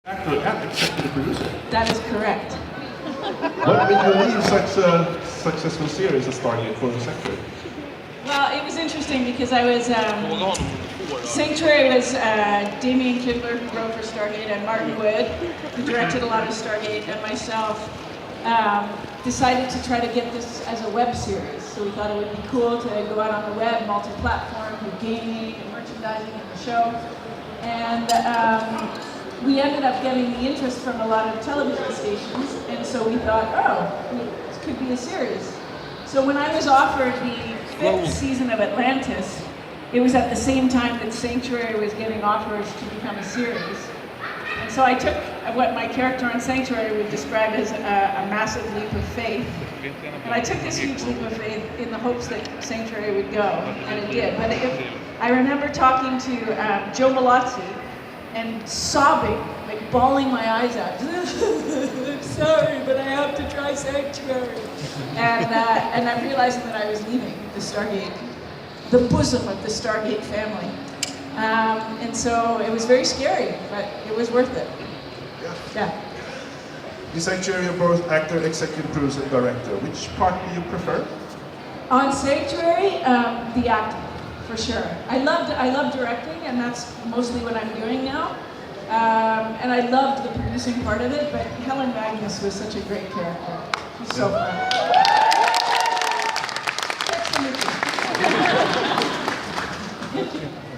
Actor and executive producer. That is correct. What made you leave such a successful series as Stargate for the sector? Well, it was interesting because I was, Sanctuary was Damien Kibler, who wrote for Stargate, and Martin Wood, who directed a lot of Stargate, and myself decided to try to get this as a web series. So we thought it would be cool to go out on the web, multi-platform, do gaming and merchandising in the show. And we ended up getting the interest from a lot of television stations, and so we thought, oh, this could be a series. So when I was offered the 5th season of Atlantis, it was at the same time that Sanctuary was getting offers to become a series. And so I took what my character on Sanctuary would describe as a massive leap of faith. And I took this huge leap of faith in the hopes that Sanctuary would go, and it did. But I remember talking to Joe Malazzi and sobbing, like bawling my eyes out. I'm sorry, but I have to try Sanctuary. And I realized that I was leaving the Stargate, the bosom of the Stargate family. And so it was very scary, but it was worth it. Yeah. In Sanctuary, you're both actor, executive producer, and director. Which part do you prefer? On Sanctuary, the acting, for sure. I love directing, and that's mostly what I'm doing now. And I loved the producing part of it, but Helen Magnus was such a great character. She's so fun.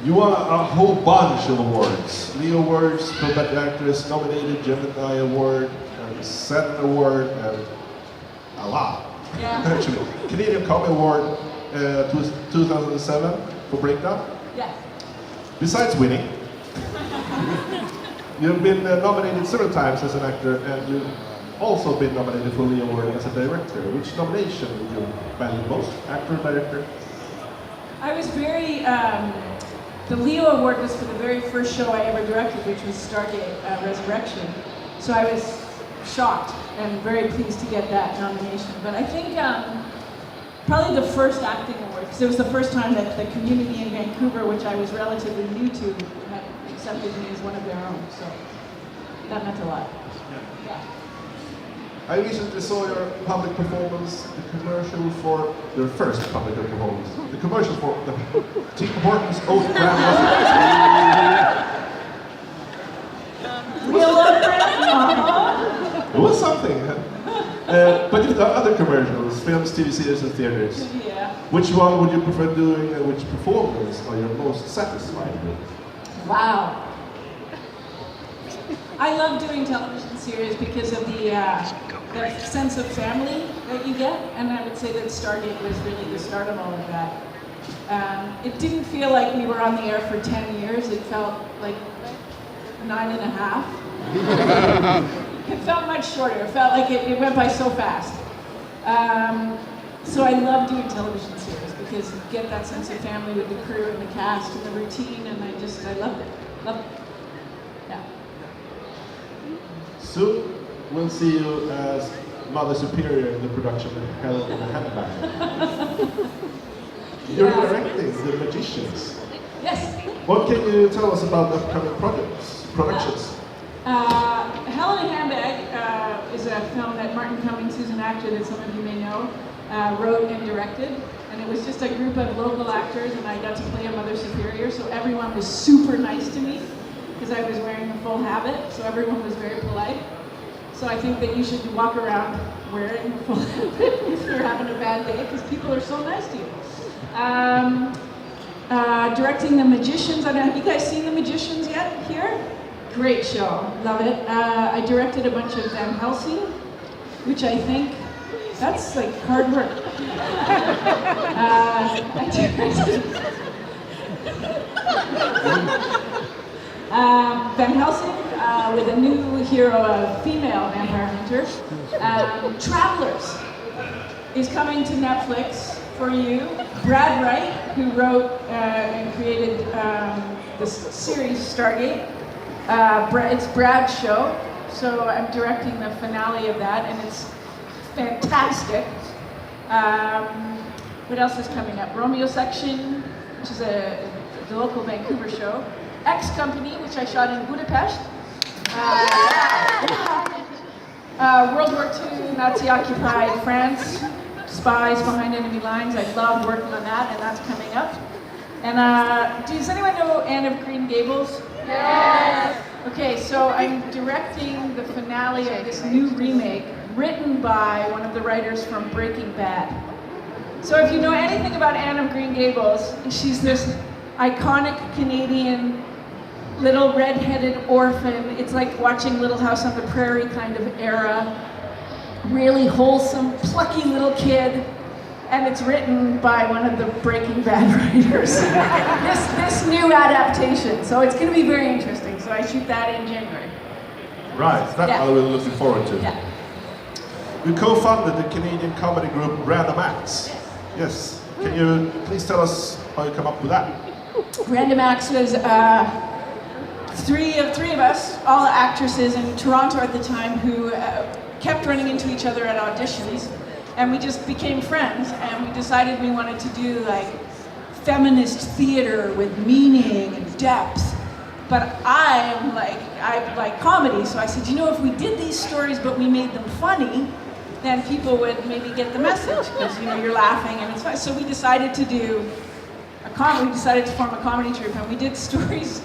You won a whole bunch of awards. Leo Awards, Pro Better Actress, nominated Gemini Award, and Saturn Award, and a lot. Yeah. Actually, Canadian Comedy Award 2007 for Breakdown. Yeah. Besides winning, you've been nominated several times as an actor, and you've also been nominated for Leo Award as a director. Which nomination did you value most? Actor or director? I was very, the Leo Award was for the very first show I ever directed, which was Stargate Resurrection. So I was shocked and very pleased to get that nomination. But I think probably the first acting award, because it was the first time that the community in Vancouver, which I was relatively new to, had accepted me as one of their own. So that meant a lot. Yeah. I recently saw your public performance, the commercial for your first public performance. The commercial for the Tim Hortons Oat Brand. Real love brand? It was something. But you've done other commercials, films, TV series, and theaters. Yeah. Which one would you prefer doing, and which performance are you most satisfied with? Wow. I love doing television series because of the sense of family that you get, and I would say that Stargate was really the start of all of that. It didn't feel like we were on the air for 10 years, it felt like 9.5. It felt much shorter, it felt like it went by so fast. So I love doing television series because you get that sense of family with the crew and the cast and the routine, and I loved it. Loved it. Yeah. Soon we'll see you as Mother Superior in the production of Hell in a Handbag. You're directing The Magicians. Yes. What can you tell us about upcoming productions? Hell in a Handbag is a film that Martin Cummings, who's an actor that some of you may know, wrote and directed. And it was just a group of local actors, and I got to play a Mother Superior, so everyone was super nice to me because I was wearing a full habit, so everyone was very polite. So I think that you should walk around wearing a full habit if you're having a bad day, because people are so nice to you. Directing The Magicians. I don't know, have you guys seen The Magicians yet here? Great show, love it. I directed a bunch of Van Helsing, which I think, that's like hard work. I directed Van Helsing with a new hero, a female vampire hunter. Travelers is coming to Netflix for you. Brad Wright, who wrote and created this series Stargate. It's Brad's show, so I'm directing the finale of that, and it's fantastic. What else is coming up? Romeo Section, which is the local Vancouver show. X Company, which I shot in Budapest. World War II, Nazi-occupied France, spies behind enemy lines. I love working on that, and that's coming up. And does anyone know Anne of Green Gables? Yes! Okay, so I'm directing the finale of this new remake written by one of the writers from Breaking Bad. So if you know anything about Anne of Green Gables, she's this iconic Canadian little red-headed orphan. It's like watching Little House on the Prairie kind of era. Really wholesome, plucky little kid. And it's written by one of the Breaking Bad writers. this new adaptation. So it's going to be very interesting. So I shoot that in January. Right, that Yeah. I'm really looking forward to. Yeah. You co-founded the Canadian comedy group Random Acts. Yes. Can you please tell us how you come up with that? Random Acts was three of us, all actresses in Toronto at the time, who kept running into each other at auditions, and we just became friends, and we decided we wanted to do like feminist theater with meaning and depth. But I like comedy, so I said, you know, if we did these stories but we made them funny, then people would maybe get the message, because you know you're laughing and it's fun. So we decided to do we decided to form a comedy troupe, and we did stories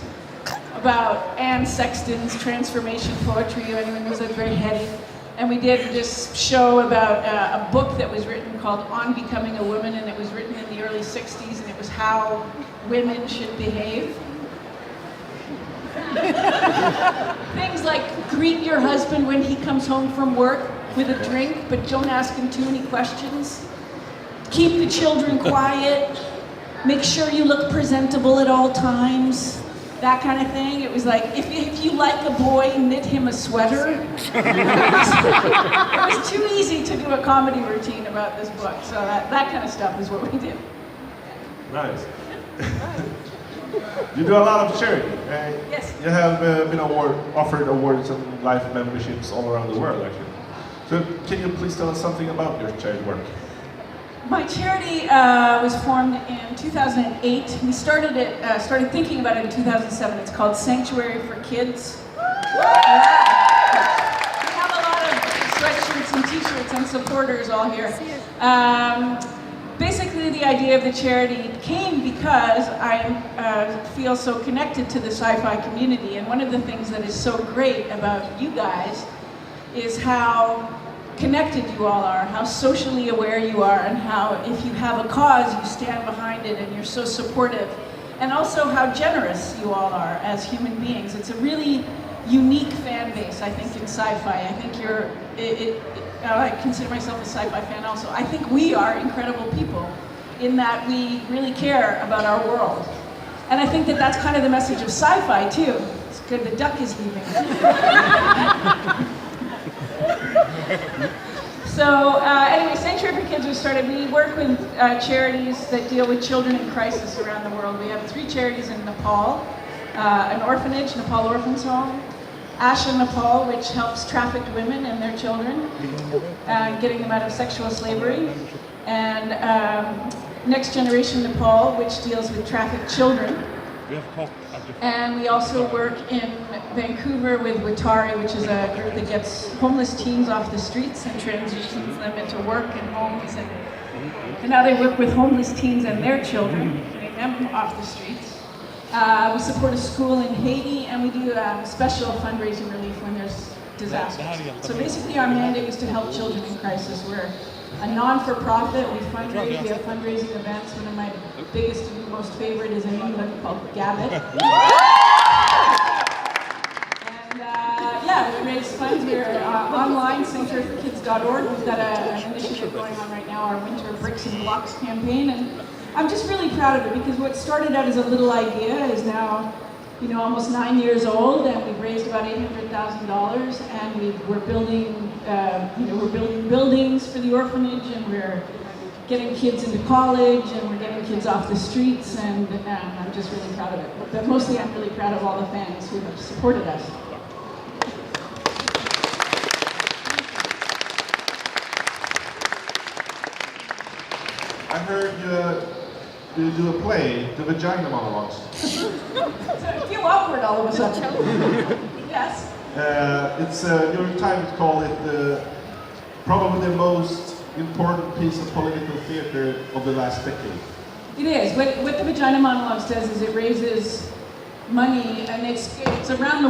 about Anne Sexton's transformation poetry. Anyone knows that's very heady. And we did this show about a book that was written called On Becoming a Woman, and it was written in the early 60s, and it was how women should behave. Things like greet your husband when he comes home from work with a drink, but don't ask him too many questions. Keep the children quiet. Make sure you look presentable at all times. That kind of thing. It was like, if you like a boy, knit him a sweater. It was too easy to do a comedy routine about this book, so that kind of stuff is what we did. Nice. You do a lot of charity. Yes. You have been offered awards and life memberships all around the world, actually. So can you please tell us something about your charity work? My charity was formed in 2008. We started thinking about it in 2007. It's called Sanctuary for Kids. Yeah. We have a lot of sweatshirts and t-shirts and supporters all here. Basically, the idea of the charity came because I feel so connected to the sci-fi community, and one of the things that is so great about you guys is how connected you all are, how socially aware you are, and how if you have a cause, you stand behind it and you're so supportive. And also how generous you all are as human beings. It's a really unique fan base, I think, in sci-fi. I think I consider myself a sci-fi fan also. I think we are incredible people in that we really care about our world. And I think that that's kind of the message of sci-fi too. It's good, the duck is leaving. So anyway, Sanctuary for Kids was started. We work with charities that deal with children in crisis around the world. We have 3 charities in Nepal, an orphanage, Nepal Orphans Home, Asha Nepal, which helps trafficked women and their children, getting them out of sexual slavery, and Next Generation Nepal, which deals with trafficked children. And we also work in Vancouver with Watari, which is a group that gets homeless teens off the streets and transitions them into work and homes. And now they work with homeless teens and their children, getting them off the streets. We support a school in Haiti, and we do special fundraising relief when there's disasters. So basically our mandate is to help children in crisis. We're a non-for-profit. We fundraise. We have fundraising events. One of my biggest and most favorite is in England called Gabbit. And we raise funds. We're online, sanctuaryforkids.org. We've got an initiative going on right now, our Winter Bricks and Blocks campaign, and I'm just really proud of it because what started out as a little idea is now, almost 9 years old, and we've raised about $800,000, and we're building, we're building buildings for the orphanage, and we're getting kids into college, and we're getting kids off the streets, and I'm just really proud of it. But mostly I'm really proud of all the fans who have supported us. I heard you do a play, the Vagina Monologues. So I feel awkward all of a sudden. Yes. It's New York Times call it probably the most important piece of political theater of the last decade. It is. What the Vagina Monologues does is it raises money, and it's around the